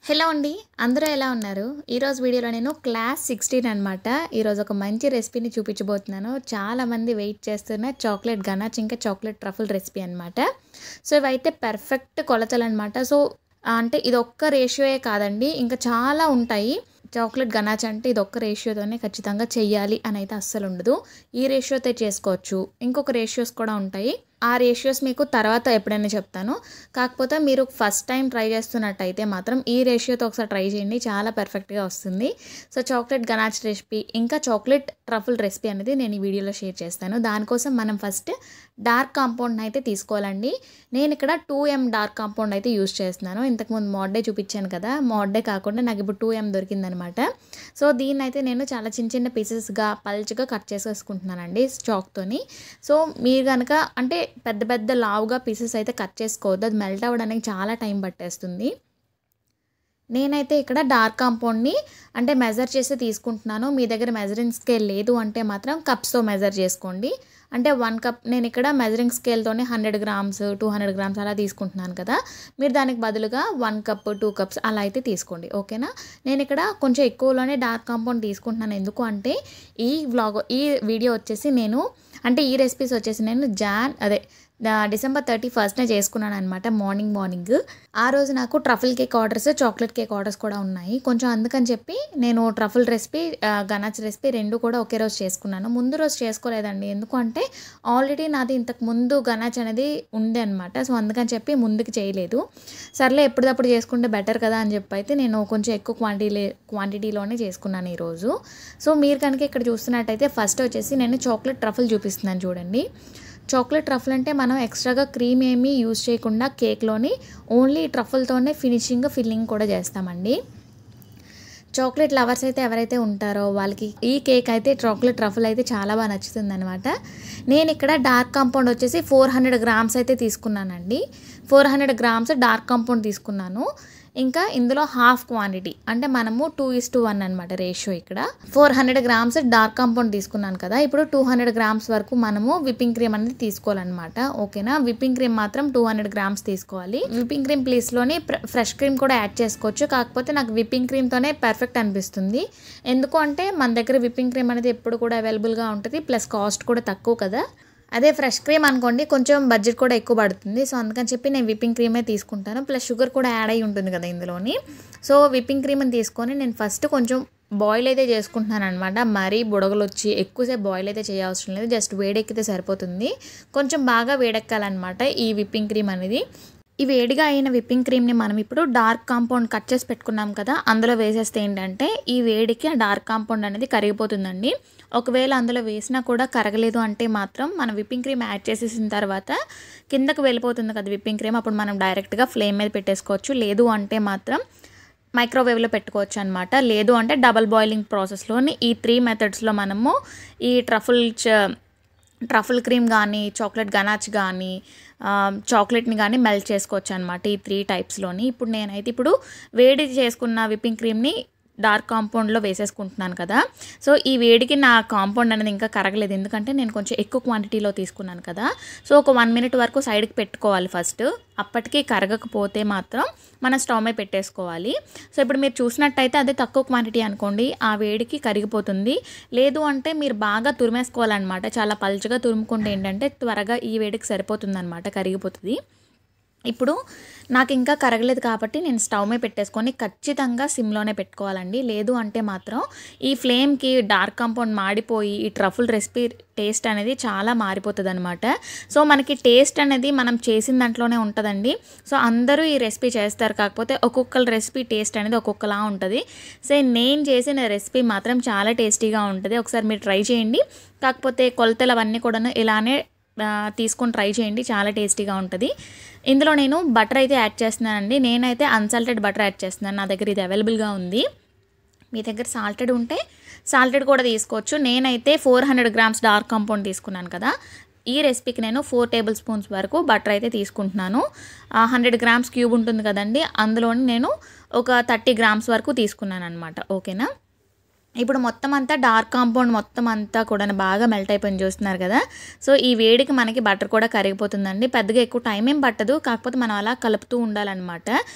Hello అండి. అందరూ ఎలా ఉన్నారు? ఈరోజు వీడియోలో నేను క్లాస్ 16 అనమాట. ఈరోజు ఒక మంచి రెసిపీని చూపించబోతున్నాను. చాలామంది వెయిట్ చేస్తున్న చాక్లెట్ గనాచ్ ఇంకా చాక్లెట్ ట్రఫుల్ రెసిపీ అనమాట. సో ఇవైతే పర్ఫెక్ట్ కొలతలు అనమాట. సో అంటే ఇది ఒక్క రేషియోయే కాదండి, ఇంకా చాలా ఉంటాయి. చాక్లెట్ గనాచ్ అంటే ఇది ఒక్క రేషియోతోనే ఖచ్చితంగా చెయ్యాలి అని అయితే అస్సలు ఉండదు. ఈ రేషియోతో చేసుకోవచ్చు, ఇంకొక రేషియోస్ కూడా ఉంటాయి. ఆ రేషియోస్ మీకు తర్వాత ఎప్పుడైనా చెప్తాను. కాకపోతే మీరు ఫస్ట్ టైం ట్రై చేస్తున్నట్టయితే మాత్రం ఈ రేషియోతో ఒకసారి ట్రై చేయండి, చాలా పర్ఫెక్ట్గా వస్తుంది. సో చాక్లెట్ గనాచ్ రెసిపీ ఇంకా చాక్లెట్ ట్రఫుల్ రెసిపీ అనేది నేను ఈ వీడియోలో షేర్ చేస్తాను. దానికోసం మనం ఫస్ట్ డార్క్ కాంపౌండ్ అయితే తీసుకోవాలండి. నేను ఇక్కడ 2M డార్క్ కాంపౌండ్ అయితే యూజ్ చేస్తున్నాను. ఇంతకుముందు మోడ్డే చూపించాను కదా, మోడ్డే కాకుండా నాకు ఇప్పుడు 2M దొరికిందనమాట. సో దీన్ని అయితే నేను చాలా చిన్న చిన్న పీసెస్గా పల్చగా కట్ చేసేసుకుంటున్నానండి చాక్తోని. సో మీరు కనుక అంటే పెద్ద పెద్ద లావుగా పీసెస్ అయితే కట్ చేసుకోవద్దు, అది మెల్ట్ అవ్వడానికి చాలా టైం పట్టేస్తుంది. నేనైతే ఇక్కడ డార్క్ కాంపౌండ్ని అంటే మెజర్ చేసి తీసుకుంటున్నాను. మీ దగ్గర మెజరింగ్ స్కేల్ లేదు అంటే మాత్రం కప్స్తో మెజర్ చేసుకోండి. అంటే 1 కప్ నేను ఇక్కడ మెజరింగ్ స్కేల్తోనే 100 గ్రామ్స్ 200 గ్రామ్స్ అలా తీసుకుంటున్నాను కదా, మీరు దానికి బదులుగా 1 కప్ 2 కప్స్ అలా అయితే తీసుకోండి, ఓకేనా. నేను ఇక్కడ కొంచెం ఎక్కువలోనే డార్క్ కాంపౌండ్ తీసుకుంటున్నాను. ఎందుకు అంటే ఈ వీడియో వచ్చేసి నేను అంటే ఈ రెసిపీస్ వచ్చేసి నేను డిసెంబర్ 31st చేసుకున్నాను అనమాట. మార్నింగ్ ఆ రోజు నాకు truffle cake orders, chocolate cake orders కూడా ఉన్నాయి కొంచెం. అందుకని చెప్పి నేను ట్రఫుల్ రెసిపీ, గనాచ్ రెసిపీ రెండు కూడా ఒకే రోజు చేసుకున్నాను. ముందు రోజు చేసుకోలేదండి, ఎందుకంటే ఆల్రెడీ నాది ఇంతకు ముందు గనాచ్ అనేది ఉంది అనమాట. సో అందుకని చెప్పి ముందుకు చేయలేదు. సర్లే ఎప్పటికప్పుడు చేసుకుంటే బెటర్ కదా అని చెప్పి అయితే నేను కొంచెం ఎక్కువ క్వాంటిటీలోనే చేసుకున్నాను ఈరోజు. సో మీరు కనుక ఇక్కడ చూస్తున్నట్టయితే ఫస్ట్ వచ్చేసి నేను చాక్లెట్ ట్రఫుల్ చూపిస్తున్నాను చూడండి. చాక్లెట్ ట్రఫుల్ అంటే మనం ఎక్స్ట్రాగా క్రీమ్ ఏమీ యూజ్ చేయకుండా కేక్లోని ఓన్లీ ట్రఫుల్తోనే ఫిల్లింగ్ కూడా చేస్తామండి. చాక్లెట్ లవర్స్ అయితే ఎవరైతే ఉంటారో వాళ్ళకి ఈ కేక్ అయితే చాక్లెట్ ట్రఫుల్ అయితే చాలా బాగా నచ్చుతుంది అనమాట. నేను ఇక్కడ డార్క్ కాంపౌండ్ వచ్చేసి 400 గ్రామ్స్ అయితే తీసుకున్నానండి. 400 గ్రామ్స్ డార్క్ కాంపౌండ్ తీసుకున్నాను. ఇంకా ఇందులో హాఫ్ క్వాంటిటీ అంటే మనము 2:1 అనమాట రేషియో. ఇక్కడ 400 గ్రామ్స్ డార్క్ కాంపౌండ్ తీసుకున్నాను కదా, ఇప్పుడు 200 గ్రామ్స్ వరకు మనము విప్పింగ్ క్రీమ్ అనేది తీసుకోవాలన్నమాట, ఓకేనా. విప్పింగ్ క్రీమ్ మాత్రం 200 గ్రామ్స్ తీసుకోవాలి. విప్పింగ్ క్రీమ్ ప్లేస్లోని ఫ్రెష్ క్రీమ్ కూడా యాడ్ చేసుకోవచ్చు, కాకపోతే నాకు విప్పింగ్ క్రీమ్తోనే పర్ఫెక్ట్ అనిపిస్తుంది. ఎందుకు అంటే మన దగ్గర విప్పింగ్ క్రీమ్ అనేది ఎప్పుడు కూడా అవైలబుల్గా ఉంటుంది, ప్లస్ కాస్ట్ కూడా తక్కువ కదా. అదే ఫ్రెష్ క్రీమ్ అనుకోండి కొంచెం బడ్జెట్ కూడా ఎక్కువ పడుతుంది. సో అందుకని చెప్పి నేను విప్పింగ్ క్రీమే తీసుకుంటాను, ప్లస్ షుగర్ కూడా యాడ్ అయ్యి ఉంటుంది కదా ఇందులోని. సో విప్పింగ్ క్రీమ్ని తీసుకొని నేను ఫస్ట్ కొంచెం బాయిల్ అయితే చేసుకుంటున్నాను అనమాట. మరీ బుడగలు వచ్చి ఎక్కువసేపు బాయిల్ అయితే చేయవసరం లేదు, జస్ట్ వేడెక్కితే సరిపోతుంది. కొంచెం బాగా వేడెక్కాలన్నమాట ఈ విప్పింగ్ క్రీమ్ అనేది. ఈ వేడిగా అయిన విప్పింగ్ క్రీమ్ని మనం ఇప్పుడు డార్క్ కాంపౌండ్ కట్ చేసి పెట్టుకున్నాం కదా అందులో వేసేస్తే ఏంటంటే ఈ వేడికి డార్క్ కాంపౌండ్ అనేది కరిగిపోతుందండి. ఒకవేళ అందులో వేసినా కూడా కరగలేదు అంటే మాత్రం మనం విప్పింగ్ క్రీమ్ యాడ్ చేసేసిన తర్వాత కిందకు వెళ్ళిపోతుంది కదా విప్పింగ్ క్రీమ్, అప్పుడు మనం డైరెక్ట్గా ఫ్లేమ్ మీద పెట్టేసుకోవచ్చు. లేదు అంటే మాత్రం మైక్రోవేవ్లో పెట్టుకోవచ్చు అనమాట. లేదు అంటే డబల్ బాయిలింగ్ ప్రాసెస్లోని ఈ 3 మెథడ్స్లో మనము ఈ ట్రఫుల్ క్రీమ్ కానీ చాక్లెట్ గనాచ్ కానీ చాక్లెట్ని కానీ మెల్ట్ చేసుకోవచ్చు అనమాట ఈ 3 టైప్స్లోని. ఇప్పుడు నేనైతే వేడి చేసుకున్న విప్పింగ్ క్రీమ్ని డార్క్ కాంపౌండ్లో వేసేసుకుంటున్నాను కదా. సో ఈ వేడికి నా కాంపౌండ్ అనేది ఇంకా కరగలేదు, ఎందుకంటే నేను కొంచెం ఎక్కువ క్వాంటిటీలో తీసుకున్నాను కదా. సో ఒక 1 మినిట్ వరకు సైడ్కి పెట్టుకోవాలి ఫస్ట్. అప్పటికి కరగకపోతే మాత్రం మనం స్టవ్ మీద పెట్టేసుకోవాలి. సో ఇప్పుడు మీరు చూసినట్టయితే అదే తక్కువ క్వాంటిటీ అనుకోండి, ఆ వేడికి కరిగిపోతుంది. లేదు అంటే మీరు బాగా తురిమేసుకోవాలన్నమాట, చాలా పల్చగా తురుముకుంటే ఏంటంటే త్వరగా ఈ వేడికి సరిపోతుంది అనమాట, కరిగిపోతుంది. ఇప్పుడు నాకు ఇంకా కరగలేదు కాబట్టి నేను స్టవ్ మీద పెట్టేసుకొని ఖచ్చితంగా సిమ్లోనే పెట్టుకోవాలండి. లేదు అంటే మాత్రం ఈ ఫ్లేమ్కి డార్క్ కాంపౌండ్ మాడిపోయి ఈ ట్రఫుల్ రెసిపీ టేస్ట్ అనేది చాలా మారిపోతుంది అనమాట. సో మనకి టేస్ట్ అనేది మనం చేసిన దాంట్లోనే ఉంటుందండి. సో అందరూ ఈ రెసిపీ చేస్తారు, కాకపోతే ఒక్కొక్కరి రెసిపీ టేస్ట్ అనేది ఒక్కొక్కలా ఉంటుంది. సో నేను చేసిన రెసిపీ మాత్రం చాలా టేస్టీగా ఉంటుంది, ఒకసారి మీరు ట్రై చేయండి. కాకపోతే కొలతలు అవన్నీ కూడా ఇలానే తీసుకొని ట్రై చేయండి, చాలా టేస్టీగా ఉంటుంది. ఇందులో నేను బటర్ అయితే యాడ్ చేస్తున్నానండి. నేనైతే అన్సాల్టెడ్ బటర్ యాడ్ చేస్తున్నాను, నా దగ్గర ఇది అవైలబుల్గా ఉంది. మీ దగ్గర సాల్టెడ్ ఉంటే సాల్టెడ్ కూడా తీసుకోవచ్చు. నేనైతే 400 గ్రామ్స్ డార్క్ కాంపౌండ్ తీసుకున్నాను కదా, ఈ రెసిపీకి నేను 4 టేబుల్ స్పూన్స్ వరకు బటర్ అయితే తీసుకుంటున్నాను. 100 గ్రామ్స్ క్యూబ్ ఉంటుంది కదండి, అందులోని నేను ఒక 30 గ్రామ్స్ వరకు తీసుకున్నాను అనమాట, ఓకేనా. ఇప్పుడు మొత్తం అంతా డార్క్ కాంపౌండ్ మొత్తం అంతా కూడా బాగా మెల్ట్ అయిపోయింది చూస్తున్నారు కదా. సో ఈ వేడికి మనకి బటర్ కూడా కరిగిపోతుందండి. పెద్దగా ఎక్కువ టైం ఏం పట్టదు, కాకపోతే మనం అలా కలుపుతూ ఉండాలన్నమాట.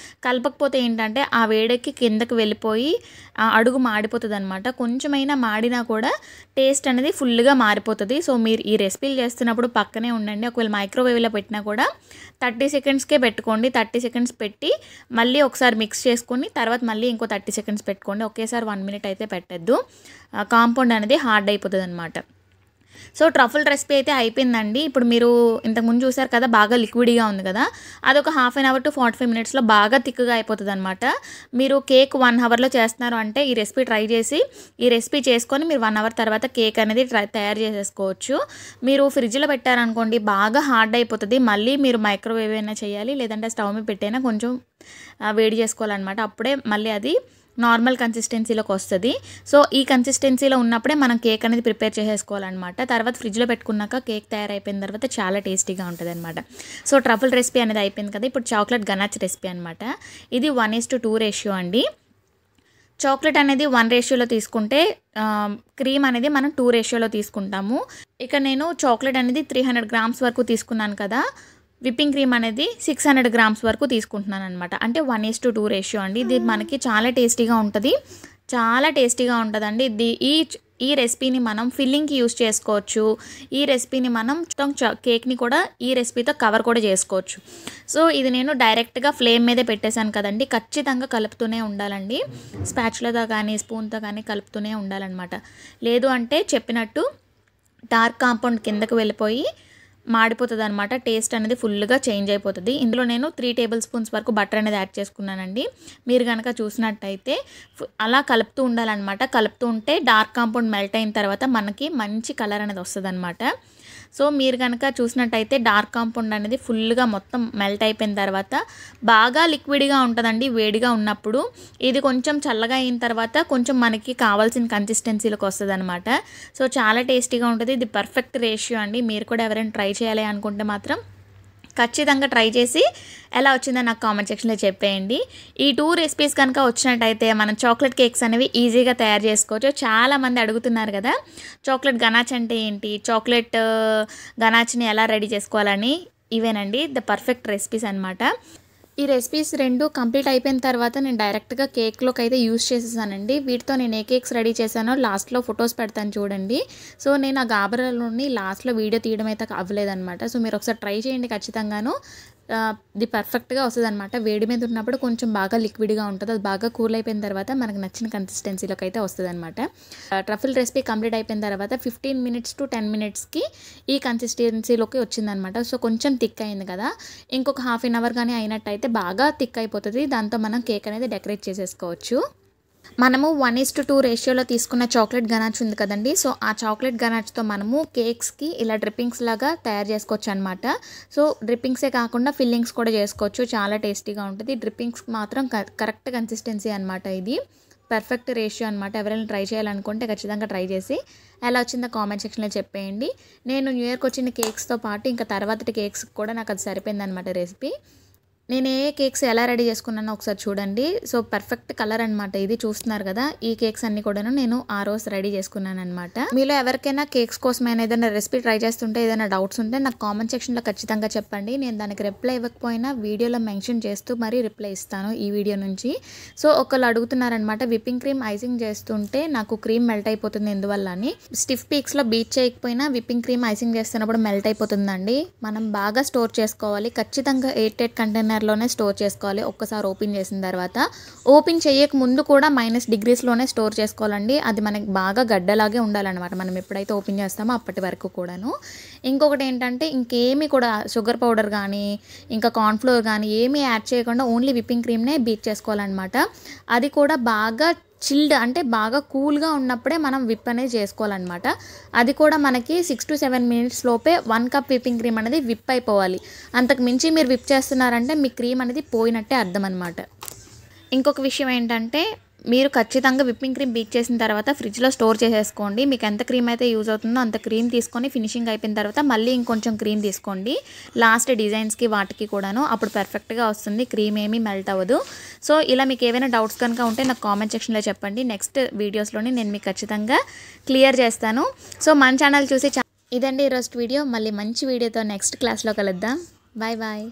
కలపకపోతే ఏంటంటే ఆ వేడికి కిందకి వెళ్ళిపోయి అడుగు మాడిపోతుంది అనమాట. కొంచెమైనా మాడినా కూడా టేస్ట్ అనేది ఫుల్గా మారిపోతుంది. సో మీరు ఈ రెసిపీలు చేస్తున్నప్పుడు పక్కనే ఉండండి. ఒకవేళ మైక్రోవేవ్లో పెట్టినా కూడా 30 సెకండ్స్కే పెట్టుకోండి. 30 సెకండ్స్ పెట్టి మళ్ళీ ఒకసారి మిక్స్ చేసుకొని తర్వాత మళ్ళీ ఇంకో 30 సెకండ్స్ పెట్టుకోండి. ఒకేసారి 1 మినిట్ అయితే పెట్టద్దు, కాంపౌండ్ అనేది హార్డ్ అయిపోతుంది అనమాట. సో ట్రఫుల్ రెసిపీ అయితే అయిపోయిందండి. ఇప్పుడు మీరు ఇంతకుముందు చూసారు కదా, బాగా లిక్విడ్గా ఉంది కదా, అదొక హాఫ్ అన్ అవర్ టు 45 మినిట్స్లో బాగా థిక్గా అయిపోతుంది అనమాట. మీరు కేక్ 1 అవర్లో చేస్తున్నారు అంటే ఈ రెసిపీ ట్రై చేసి ఈ రెసిపీ చేసుకొని మీరు 1 అవర్ తర్వాత కేక్ అనేది తయారు చేసేసుకోవచ్చు. మీరు ఫ్రిడ్జ్లో పెట్టారనుకోండి బాగా హార్డ్ అయిపోతుంది. మళ్ళీ మీరు మైక్రోవేవ్ అయినా చేయాలి, లేదంటే స్టవ్ మీద పెట్టైనా కొంచెం వేడి చేసుకోవాలన్నమాట. అప్పుడే మళ్ళీ అది నార్మల్ కన్సిస్టెన్సీలోకి వస్తుంది. సో ఈ కన్సిస్టెన్సీలో ఉన్నప్పుడే మనం కేక్ అనేది ప్రిపేర్ చేసేసుకోవాలన్నమాట. తర్వాత ఫ్రిడ్జ్లో పెట్టుకున్నాక కేక్ తయారైపోయిన తర్వాత చాలా టేస్టీగా ఉంటుంది అనమాట. సో ట్రఫుల్ రెసిపీ అనేది అయిపోయింది కదా, ఇప్పుడు చాక్లెట్ గనాచ్ రెసిపీ అనమాట. ఇది 1:2 రేషియో అండి. చాక్లెట్ అనేది 1 రేషియోలో తీసుకుంటే క్రీమ్ అనేది మనం 2 రేషియోలో తీసుకుంటాము. ఇక నేను చాక్లెట్ అనేది 300 గ్రామ్స్ వరకు తీసుకున్నాను కదా, విప్పింగ్ క్రీమ్ అనేది 600 గ్రామ్స్ వరకు తీసుకుంటున్నాను అనమాట. అంటే 1:2 రేషియో అండి. ఇది మనకి చాలా టేస్టీగా ఉంటుంది, చాలా టేస్టీగా ఉంటుందండి. ఈ రెసిపీని మనం ఫిల్లింగ్కి యూస్ చేసుకోవచ్చు. ఈ రెసిపీని మనం కేక్ని కూడా ఈ రెసిపీతో కవర్ కూడా చేసుకోవచ్చు. సో ఇది నేను డైరెక్ట్గా ఫ్లేమ్ మీదే పెట్టేశాను కదండి. ఖచ్చితంగా కలుపుతూనే ఉండాలండి, స్పాచులాతో కానీ స్పూన్తో కానీ కలుపుతూనే ఉండాలన్నమాట. లేదు అంటే చెప్పినట్టు డార్క్ కాంపౌండ్ కిందకు వెళ్ళిపోయి మాడిపోతుంది అనమాట. టేస్ట్ అనేది ఫుల్గా చేంజ్ అయిపోతుంది. ఇందులో నేను 3 టేబుల్ స్పూన్స్ వరకు బటర్ అనేది యాడ్ చేసుకున్నానండి. మీరు కనుక చూసినట్టయితే అలా కలుపుతూ ఉండాలన్నమాట. కలుపుతూ ఉంటే డార్క్ కాంపౌండ్ మెల్ట్ అయిన తర్వాత మనకి మంచి కలర్ అనేది వస్తుంది అనమాట. సో మీరు కనుక చూసినట్టయితే డార్క్ కాంపౌండ్ అనేది ఫుల్గా మొత్తం మెల్ట్ అయిపోయిన తర్వాత బాగా లిక్విడ్గా ఉంటుందండి వేడిగా ఉన్నప్పుడు. ఇది కొంచెం చల్లగా అయిన తర్వాత కొంచెం మనకి కావాల్సిన కన్సిస్టెన్సీలోకి వస్తుంది అనమాట. సో చాలా టేస్టీగా ఉంటుంది. ఇది పర్ఫెక్ట్ రేషియో అండి. మీరు కూడా ఎవరైనా ట్రై చేయాలి అనుకుంటే మాత్రం ఖచ్చితంగా ట్రై చేసి ఎలా వచ్చిందో నాకు కామెంట్ సెక్షన్లో చెప్పేయండి. ఈ 2 రెసిపీస్ కనుక వచ్చినట్టయితే మనం చాక్లెట్ కేక్స్ అనేవి ఈజీగా తయారు చేసుకోవచ్చు. చాలామంది అడుగుతున్నారు కదా చాక్లెట్ గనాచ్ అంటే ఏంటి, చాక్లెట్ గనాచ్ని ఎలా రెడీ చేసుకోవాలని. ఇవేనండి ద పర్ఫెక్ట్ రెసిపీస్ అనమాట. ఈ రెసిపీస్ 2 కంప్లీట్ అయిపోయిన తర్వాత నేను డైరెక్ట్గా కేక్లోకి అయితే యూస్ చేసేసానండి. వీటితో నేను ఏ కేక్స్ రెడీ చేశానో లాస్ట్లో ఫొటోస్ పెడతాను చూడండి. సో నేను ఆ గాబరాలోని లాస్ట్లో వీడియో తీయడం అయితే అవ్వలేదన్నమాట. సో మీరు ఒకసారి ట్రై చేయండి ఖచ్చితంగాను. ఇది పర్ఫెక్ట్గా వస్తుంది అనమాట. వేడి మీద ఉన్నప్పుడు కొంచెం బాగా లిక్విడ్గా ఉంటుంది, అది బాగా కూల్ అయిపోయిన తర్వాత మనకు నచ్చిన కన్సిస్టెన్సీలోకి అయితే వస్తుంది అనమాట. ట్రఫుల్ రెసిపీ కంప్లీట్ అయిపోయిన తర్వాత 15 మినిట్స్ టు 10 మినిట్స్కి ఈ కన్సిస్టెన్సీలోకి వచ్చిందనమాట. సో కొంచెం థిక్ అయింది కదా, ఇంకొక హాఫ్ అన్ అవర్ కానీ అయినట్టయితే బాగా థిక్ అయిపోతుంది. దాంతో మనం కేక్ అనేది డెకరేట్ చేసేసుకోవచ్చు. మనము 1:2 రేషియోలో తీసుకున్న చాక్లెట్ గనాచ్ ఉంది కదండి. సో ఆ చాక్లెట్ గనాచ్తో మనము కేక్స్కి ఇలా డ్రిప్పింగ్స్ లాగా తయారు చేసుకోవచ్చు అనమాట. సో డ్రిప్పింగ్సే కాకుండా ఫిల్లింగ్స్ కూడా చేసుకోవచ్చు. చాలా టేస్టీగా ఉంటుంది. డ్రిప్పింగ్స్ మాత్రం కరెక్ట్ కన్సిస్టెన్సీ అనమాట. ఇది పర్ఫెక్ట్ రేషియో అనమాట. ఎవరైనా ట్రై చేయాలనుకుంటే ఖచ్చితంగా ట్రై చేసి ఎలా వచ్చిందో కామెంట్ సెక్షన్లో చెప్పేయండి. నేను న్యూ ఇయర్కి వచ్చిన కేక్స్తో పాటు ఇంకా తర్వాతి కేక్స్ కూడా నాకు అది సరిపోయిందనమాట రెసిపీ. నేను ఏ కేక్స్ ఎలా రెడీ చేసుకున్నానో ఒకసారి చూడండి. సో పర్ఫెక్ట్ కలర్ అనమాట. ఇది చూస్తున్నారు కదా, ఈ కేక్స్ అన్ని కూడాను నేను ఆ రోజు రెడీ చేసుకున్నాను అనమాట. మీలో ఎవరికైనా కేక్స్ కోసమైనా ఏదైనా రెసిపీ ట్రై చేస్తుంటే ఏదైనా డౌట్స్ ఉంటే నాకు కామెంట్ సెక్షన్లో ఖచ్చితంగా చెప్పండి. నేను దానికి రిప్లై ఇవ్వకపోయినా వీడియోలో మెన్షన్ చేస్తూ మరీ రిప్లై ఇస్తాను ఈ వీడియో నుంచి. సో ఒకళ్ళు అడుగుతున్నారనమాట, విప్పింగ్ క్రీమ్ ఐసింగ్ చేస్తుంటే నాకు క్రీమ్ మెల్ట్ అయిపోతుంది ఎందువల్ల అని. స్టిఫ్ పీక్స్లో బీట్ చేయకపోయినా విప్పింగ్ క్రీమ్ ఐసింగ్ చేస్తున్నప్పుడు మెల్ట్ అయిపోతుందండి. మనం బాగా స్టోర్ చేసుకోవాలి. ఖచ్చితంగా 8 కంటైనర్ లోనే స్టోర్ చేసుకోవాలి. ఒక్కసారి ఓపెన్ చేసిన తర్వాత ఓపెన్ చేయక ముందు కూడా -డిగ్రీస్లోనే స్టోర్ చేసుకోవాలండి. అది మనకి బాగా గడ్డలాగే ఉండాలన్నమాట మనం ఎప్పుడైతే ఓపెన్ చేస్తామో అప్పటి వరకు కూడాను. ఇంకొకటి ఏంటంటే ఇంకేమీ కూడా షుగర్ పౌడర్ కానీ ఇంకా కార్న్ఫ్లోర్ కానీ ఏమీ యాడ్ చేయకుండా ఓన్లీ విప్పింగ్ క్రీమ్నే బీట్ చేసుకోవాలన్నమాట. అది కూడా బాగా చిల్డ్ అంటే బాగా కూల్గా ఉన్నప్పుడే మనం విప్ అనేది చేసుకోవాలన్నమాట. అది కూడా మనకి 6 to 7 మినిట్స్ లోపే 1 కప్ విప్పింగ్ క్రీమ్ అనేది విప్ అయిపోవాలి. అంతకు మించి మీరు విప్ చేస్తున్నారంటే మీ క్రీమ్ అనేది పోయినట్టే అర్థం అనమాట. ఇంకొక విషయం ఏంటంటే మీరు ఖచ్చితంగా విప్పింగ్ క్రీమ్ బీట్ చేసిన తర్వాత ఫ్రిడ్జ్లో స్టోర్ చేసేసుకోండి. మీకు ఎంత క్రీమ్ అయితే యూజ్ అవుతుందో అంత క్రీమ్ తీసుకొని ఫినిషింగ్ అయిపోయిన తర్వాత మళ్ళీ ఇంకొంచెం క్రీమ్ తీసుకోండి లాస్ట్ డిజైన్స్కి వాటికి కూడాను. అప్పుడు పర్ఫెక్ట్గా వస్తుంది, క్రీమ్ ఏమీ మెల్ట్ అవ్వదు. సో ఇలా మీకు ఏమైనా డౌట్స్ కనుక ఉంటే నాకు కామెంట్ సెక్షన్లో చెప్పండి. నెక్స్ట్ వీడియోస్లోని నేను మీకు ఖచ్చితంగా క్లియర్ చేస్తాను. సో మన ఛానల్ చూసి ఇదండి ఈరోజు వీడియో. మళ్ళీ మంచి వీడియోతో నెక్స్ట్ క్లాస్లో కలుద్దాం. Bye bye.